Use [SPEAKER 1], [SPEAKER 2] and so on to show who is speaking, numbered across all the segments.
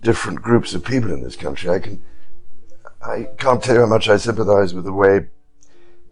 [SPEAKER 1] different groups of people in this country. I can't tell you how much I sympathize with the way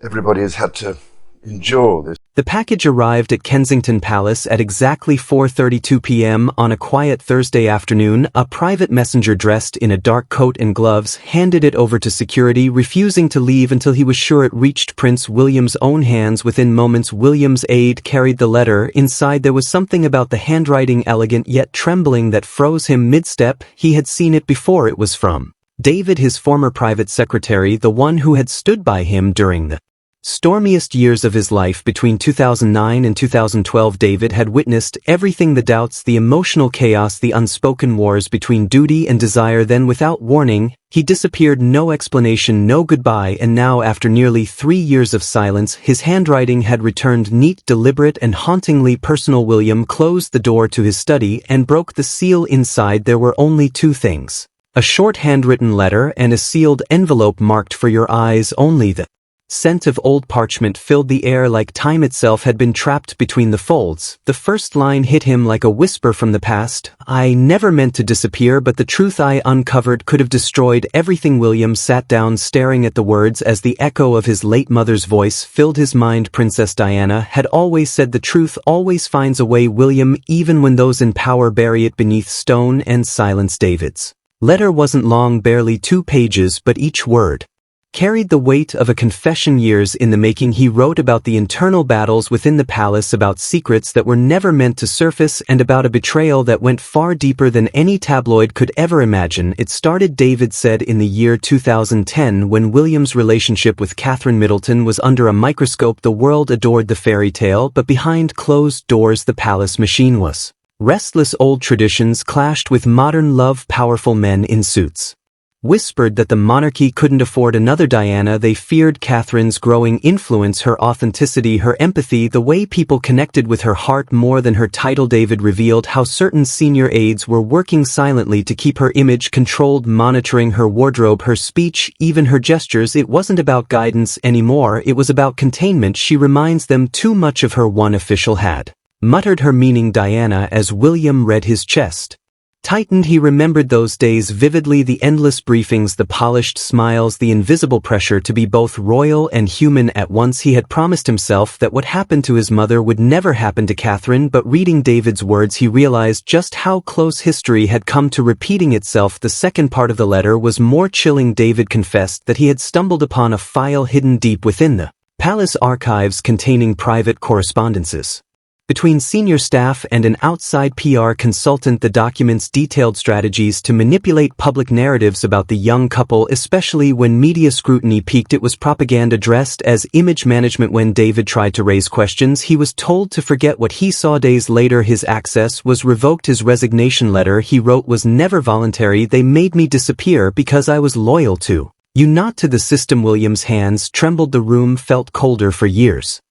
[SPEAKER 1] everybody has had to endure this.
[SPEAKER 2] The package arrived at Kensington Palace at exactly 4:32 p.m. on a quiet Thursday afternoon. A private messenger dressed in a dark coat and gloves handed it over to security, refusing to leave until he was sure it reached Prince William's own hands. Within moments, William's aide carried the letter. Inside there was something about the handwriting, elegant yet trembling, that froze him mid-step. He had seen it before. It was from David, his former private secretary, the one who had stood by him during the stormiest years of his life. Between 2009 and 2012, David had witnessed everything: the doubts, the emotional chaos, the unspoken wars between duty and desire. Then, without warning, he disappeared. No explanation, no goodbye. And now, after nearly 3 years of silence, his handwriting had returned, neat, deliberate, and hauntingly personal. William closed the door to his study and broke the seal. Inside there were only two things: a short handwritten letter and a sealed envelope marked "For your eyes only." The scent of old parchment filled the air like time itself had been trapped between the folds. The first line hit him like a whisper from the past. "I never meant to disappear, but the truth I uncovered could have destroyed everything." William sat down, staring at the words as the echo of his late mother's voice filled his mind. Princess Diana had always said, "The truth always finds a way, William, even when those in power bury it beneath stone and silence." David's letter wasn't long, barely 2 pages, but each word carried the weight of a confession, years in the making. He wrote about the internal battles within the palace, about secrets that were never meant to surface, and about a betrayal that went far deeper than any tabloid could ever imagine. It started, David said, in the year 2010, when William's relationship with Catherine Middleton was under a microscope. The world adored the fairy tale, but behind closed doors the palace machine was restless. Old traditions clashed with modern love. Powerful men in suits whispered that the monarchy couldn't afford another Diana. They feared Catherine's growing influence, her authenticity, her empathy, the way people connected with her heart more than her title. David revealed how certain senior aides were working silently to keep her image controlled, monitoring her wardrobe, her speech, even her gestures. It wasn't about guidance anymore, it was about containment. "She reminds them too much of her," one official had muttered, her meaning Diana. As William read, his chest tightened. He remembered those days vividly: the endless briefings, the polished smiles, the invisible pressure to be both royal and human at once. He had promised himself that what happened to his mother would never happen to Catherine, but reading David's words he realized just how close history had come to repeating itself. The second part of the letter was more chilling. David confessed that he had stumbled upon a file hidden deep within the palace archives containing private correspondences between senior staff and an outside PR consultant. The documents detailed strategies to manipulate public narratives about the young couple, especially when media scrutiny peaked. It was propaganda dressed as image management. When David tried to raise questions, he was told to forget what he saw. Days later, his access was revoked. His resignation letter, he wrote, was never voluntary. "They made me disappear because I was loyal to you, not to the system." William's hands trembled. The room felt colder. For years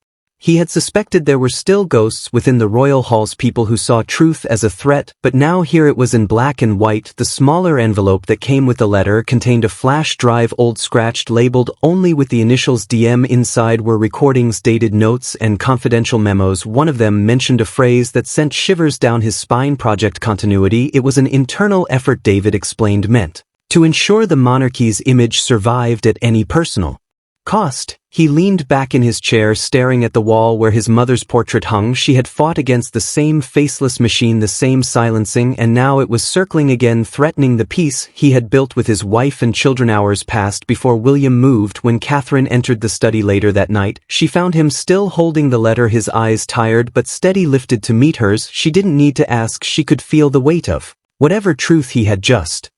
[SPEAKER 2] he had suspected there were still ghosts within the royal halls, people who saw truth as a threat, but now here it was in black and white. The smaller envelope that came with the letter contained a flash drive, old, scratched, labeled only with the initials DM. Inside were recordings, dated notes, and confidential memos. One of them mentioned a phrase that sent shivers down his spine: Project Continuity. It was an internal effort, David explained, meant to ensure the monarchy's image survived at any personal cost. He leaned back in his chair, staring at the wall where his mother's portrait hung. She had fought against the same faceless machine, the same silencing, and now it was circling again, threatening the peace he had built with his wife and children. Hours passed before William moved. When Catherine entered the study later that night, she found him still holding the letter, his eyes tired but steady, lifted to meet hers. She didn't need to ask, she could feel the weight of whatever truth he had just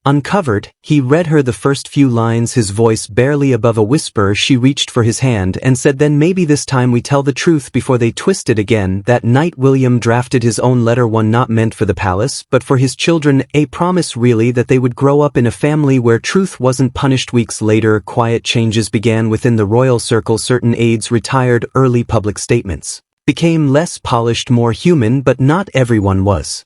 [SPEAKER 2] uncovered. He read her the first few lines, his voice barely above a whisper. She reached for his hand and said, "Then maybe this time we tell the truth before they twist it again." That night William drafted his own letter, one not meant for the palace, but for his children, a promise really that they would grow up in a family where truth wasn't punished. Weeks later, quiet changes began within the royal circle. Certain aides retired early, public statements became less polished, more human, but not everyone was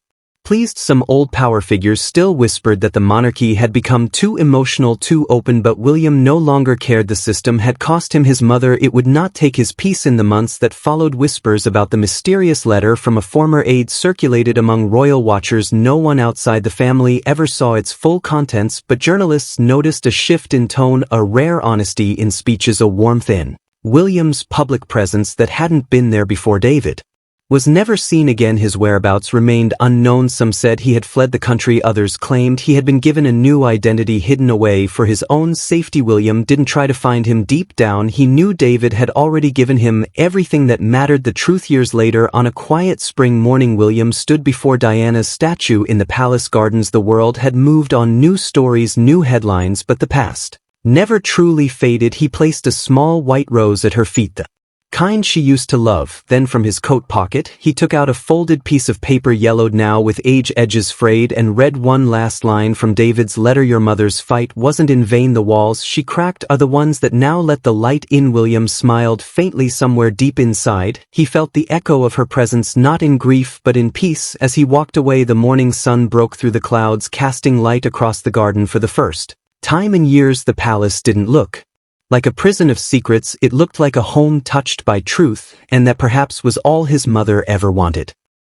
[SPEAKER 2] Displeased, some old power figures still whispered that the monarchy had become too emotional, too open, but William no longer cared. The system had cost him his mother. It would not take his peace. In the months that followed, whispers about the mysterious letter from a former aide circulated among royal watchers. No one outside the family ever saw its full contents, but journalists noticed a shift in tone, a rare honesty in speeches, a warmth in William's public presence that hadn't been there before. David was never seen again. His whereabouts remained unknown. Some said he had fled the country. Others claimed he had been given a new identity, hidden away for his own safety. William didn't try to find him. Deep down, he knew David had already given him everything that mattered. The truth. Years later, on a quiet spring morning, William stood before Diana's statue in the palace gardens. The world had moved on. New stories, new headlines, but the past never truly faded. He placed a small white rose at her feet, the kind she used to love. Then from his coat pocket, he took out a folded piece of paper, yellowed now with age, edges frayed, and read one last line from David's letter. Your mother's fight wasn't in vain. The walls she cracked are the ones that now let the light in. William smiled faintly. Somewhere deep inside, he felt the echo of her presence, not in grief but in peace. As he walked away, the morning sun broke through the clouds, casting light across the garden. For the first time in years, the palace didn't look like a prison of secrets. It looked like a home touched by truth, and that perhaps was all his mother ever wanted.